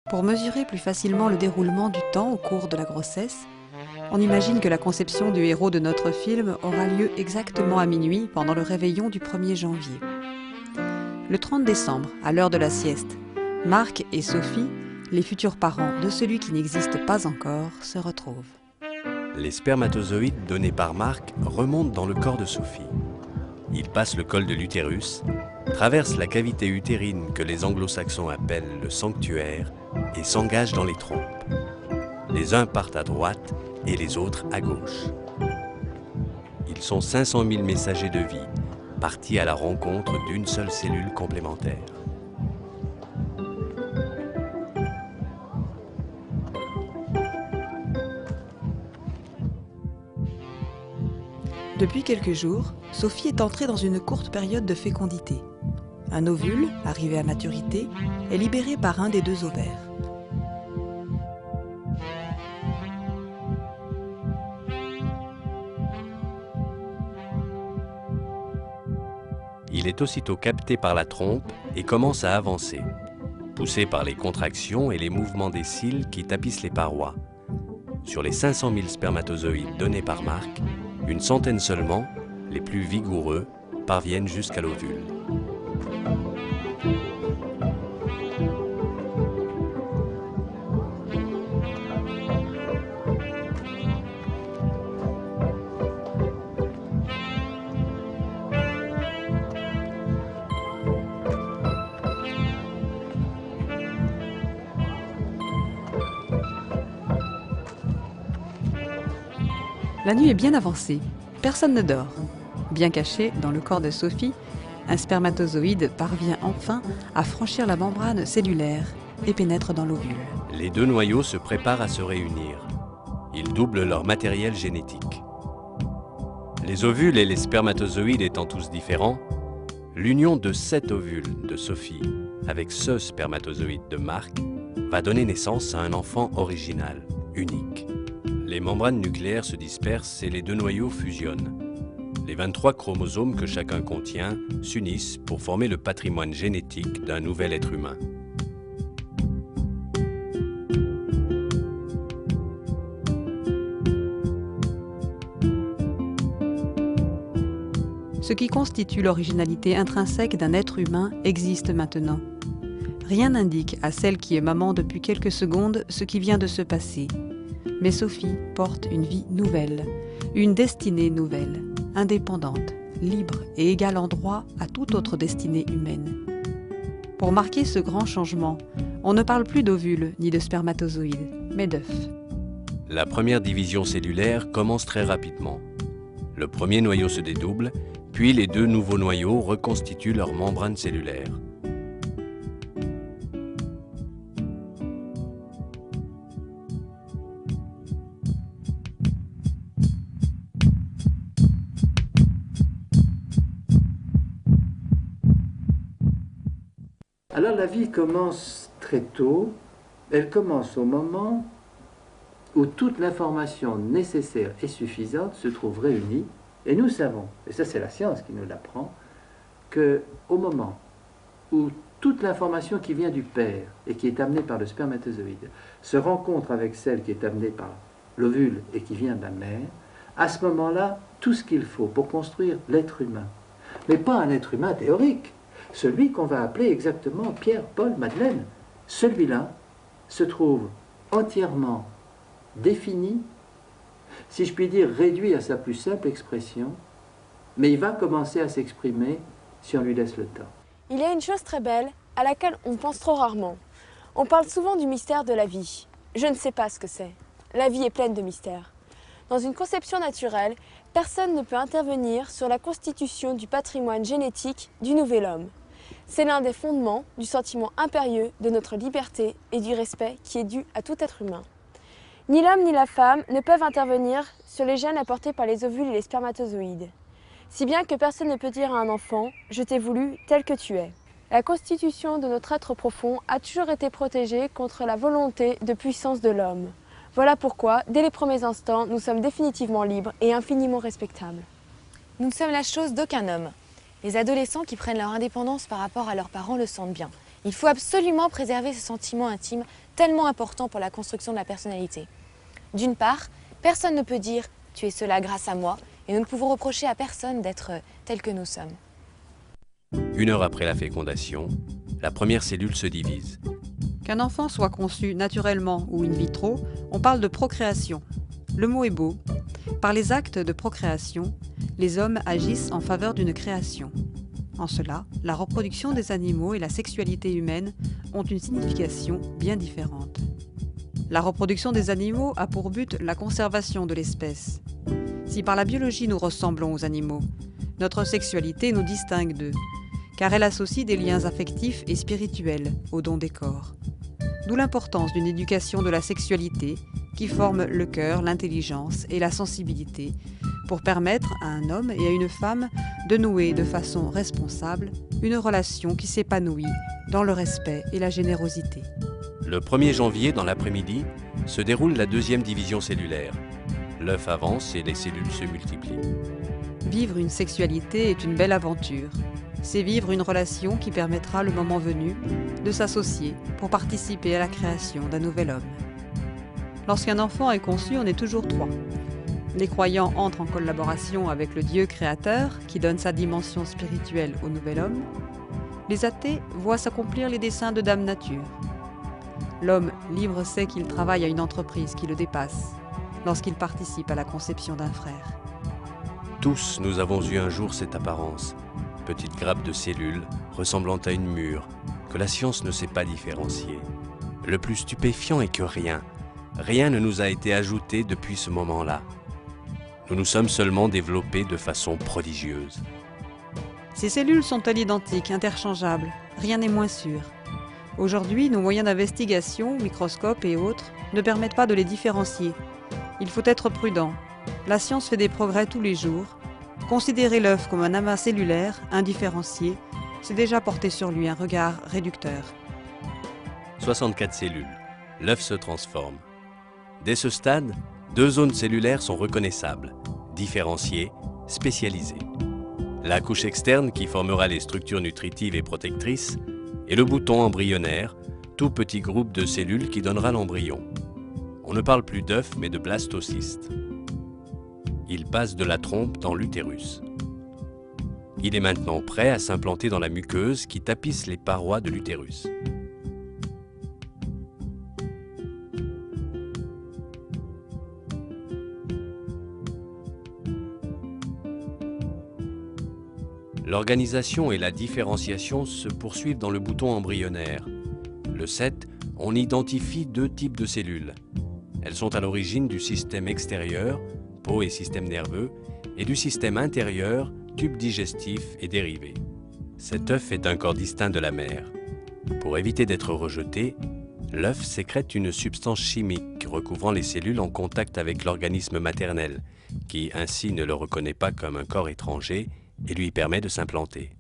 Pour mesurer plus facilement le déroulement du temps au cours de la grossesse, on imagine que la conception du héros de notre film aura lieu exactement à minuit pendant le réveillon du 1er janvier. Le 30 décembre, à l'heure de la sieste, Marc et Sophie, les futurs parents de celui qui n'existe pas encore, se retrouvent. Les spermatozoïdes donnés par Marc remontent dans le corps de Sophie. Ils passent le col de l'utérus, traversent la cavité utérine que les anglo-saxons appellent le sanctuaire et s'engagent dans les trompes. Les uns partent à droite et les autres à gauche. Ils sont 500 000 messagers de vie, partis à la rencontre d'une seule cellule complémentaire. Depuis quelques jours, Sophie est entrée dans une courte période de fécondité. Un ovule, arrivé à maturité, est libéré par un des deux ovaires. Il est aussitôt capté par la trompe et commence à avancer, poussé par les contractions et les mouvements des cils qui tapissent les parois. Sur les 500 000 spermatozoïdes donnés par Marc, une centaine seulement, les plus vigoureux, parviennent jusqu'à l'ovule. La nuit est bien avancée. Personne ne dort. Bien caché dans le corps de Sophie, un spermatozoïde parvient enfin à franchir la membrane cellulaire et pénètre dans l'ovule. Les deux noyaux se préparent à se réunir. Ils doublent leur matériel génétique. Les ovules et les spermatozoïdes étant tous différents, l'union de 7 ovules de Sophie avec ce spermatozoïde de Marc va donner naissance à un enfant original, unique. Les membranes nucléaires se dispersent et les deux noyaux fusionnent. Les 23 chromosomes que chacun contient s'unissent pour former le patrimoine génétique d'un nouvel être humain. Ce qui constitue l'originalité intrinsèque d'un être humain existe maintenant. Rien n'indique à celle qui est maman depuis quelques secondes ce qui vient de se passer. Mais Sophie porte une vie nouvelle, une destinée nouvelle, indépendante, libre et égale en droit à toute autre destinée humaine. Pour marquer ce grand changement, on ne parle plus d'ovules ni de spermatozoïdes, mais d'œufs. La première division cellulaire commence très rapidement. Le premier noyau se dédouble, puis les deux nouveaux noyaux reconstituent leur membrane cellulaire. Alors la vie commence très tôt, elle commence au moment où toute l'information nécessaire et suffisante se trouve réunie, et nous savons, et ça c'est la science qui nous l'apprend, qu'au moment où toute l'information qui vient du père et qui est amenée par le spermatozoïde se rencontre avec celle qui est amenée par l'ovule et qui vient de la mère, à ce moment-là, tout ce qu'il faut pour construire l'être humain, mais pas un être humain théorique, celui qu'on va appeler exactement Pierre, Paul, Madeleine, celui-là se trouve entièrement défini, si je puis dire réduit à sa plus simple expression, mais il va commencer à s'exprimer si on lui laisse le temps. Il y a une chose très belle à laquelle on pense trop rarement. On parle souvent du mystère de la vie. Je ne sais pas ce que c'est. La vie est pleine de mystères. Dans une conception naturelle, personne ne peut intervenir sur la constitution du patrimoine génétique du nouvel homme. C'est l'un des fondements du sentiment impérieux de notre liberté et du respect qui est dû à tout être humain. Ni l'homme ni la femme ne peuvent intervenir sur les gènes apportés par les ovules et les spermatozoïdes. Si bien que personne ne peut dire à un enfant « je t'ai voulu tel que tu es ». La constitution de notre être profond a toujours été protégée contre la volonté de puissance de l'homme. Voilà pourquoi, dès les premiers instants, nous sommes définitivement libres et infiniment respectables. Nous ne sommes la chose d'aucun homme. Les adolescents qui prennent leur indépendance par rapport à leurs parents le sentent bien. Il faut absolument préserver ce sentiment intime tellement important pour la construction de la personnalité. D'une part, personne ne peut dire « tu es cela grâce à moi » et nous ne pouvons reprocher à personne d'être tel que nous sommes. 1 heure après la fécondation, la première cellule se divise. Qu'un enfant soit conçu naturellement ou in vitro, on parle de procréation. Le mot est beau. Par les actes de procréation, les hommes agissent en faveur d'une création. En cela, la reproduction des animaux et la sexualité humaine ont une signification bien différente. La reproduction des animaux a pour but la conservation de l'espèce. Si par la biologie nous ressemblons aux animaux, notre sexualité nous distingue d'eux, car elle associe des liens affectifs et spirituels au don des corps. D'où l'importance d'une éducation de la sexualité qui forme le cœur, l'intelligence et la sensibilité pour permettre à un homme et à une femme de nouer de façon responsable une relation qui s'épanouit dans le respect et la générosité. Le 1er janvier, dans l'après-midi, se déroule la 2e division cellulaire. L'œuf avance et les cellules se multiplient. Vivre une sexualité est une belle aventure. C'est vivre une relation qui permettra, le moment venu, de s'associer pour participer à la création d'un nouvel homme. Lorsqu'un enfant est conçu, on est toujours 3. Les croyants entrent en collaboration avec le Dieu créateur qui donne sa dimension spirituelle au nouvel homme. Les athées voient s'accomplir les desseins de Dame Nature. L'homme libre sait qu'il travaille à une entreprise qui le dépasse lorsqu'il participe à la conception d'un frère. Tous nous avons eu un jour cette apparence, petite grappe de cellules ressemblant à une mûre, que la science ne sait pas différencier. Le plus stupéfiant est que rien ne nous a été ajouté depuis ce moment-là. Nous nous sommes seulement développés de façon prodigieuse. Ces cellules sont-elles identiques, interchangeables? Rien n'est moins sûr. Aujourd'hui, nos moyens d'investigation, microscopes et autres, ne permettent pas de les différencier. Il faut être prudent. La science fait des progrès tous les jours. Considérer l'œuf comme un amas cellulaire, indifférencié, c'est déjà porter sur lui un regard réducteur. 64 cellules. L'œuf se transforme. Dès ce stade, 2 zones cellulaires sont reconnaissables, différenciées, spécialisées. La couche externe qui formera les structures nutritives et protectrices et le bouton embryonnaire, tout petit groupe de cellules qui donnera l'embryon. On ne parle plus d'œuf mais de blastocyste. Il passe de la trompe dans l'utérus. Il est maintenant prêt à s'implanter dans la muqueuse qui tapisse les parois de l'utérus. L'organisation et la différenciation se poursuivent dans le bouton embryonnaire. Le 7, on identifie 2 types de cellules. Elles sont à l'origine du système extérieur, peau et système nerveux, et du système intérieur, tube digestif et dérivés. Cet œuf est un corps distinct de la mère. Pour éviter d'être rejeté, l'œuf sécrète une substance chimique recouvrant les cellules en contact avec l'organisme maternel, qui ainsi ne le reconnaît pas comme un corps étranger et lui permet de s'implanter.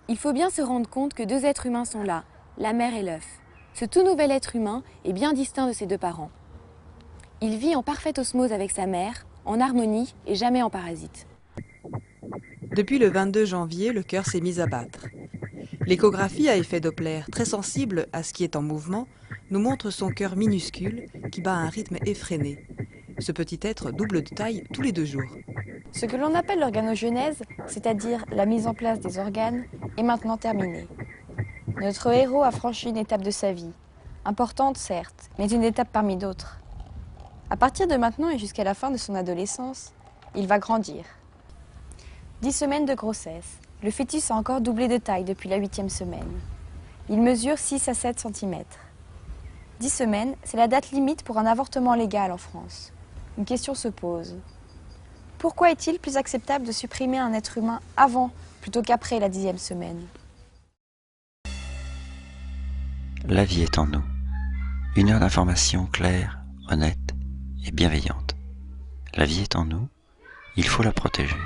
Il faut bien se rendre compte que 2 êtres humains sont là, la mère et l'œuf. Ce tout nouvel être humain est bien distinct de ses 2 parents. Il vit en parfaite osmose avec sa mère, en harmonie et jamais en parasite. Depuis le 22 janvier, le cœur s'est mis à battre. L'échographie à effet Doppler, très sensible à ce qui est en mouvement, nous montre son cœur minuscule qui bat à un rythme effréné. Ce petit être double de taille tous les 2 jours. Ce que l'on appelle l'organogenèse, c'est-à-dire la mise en place des organes, est maintenant terminée. Notre héros a franchi une étape de sa vie, importante certes, mais une étape parmi d'autres. À partir de maintenant et jusqu'à la fin de son adolescence, il va grandir. 10 semaines de grossesse, le fœtus a encore doublé de taille depuis la 8e semaine. Il mesure 6 à 7 cm. 10 semaines, c'est la date limite pour un avortement légal en France. Une question se pose. Pourquoi est-il plus acceptable de supprimer un être humain avant plutôt qu'après la 10e semaine? La vie est en nous. 1 heure d'information claire, honnête et bienveillante. La vie est en nous, il faut la protéger.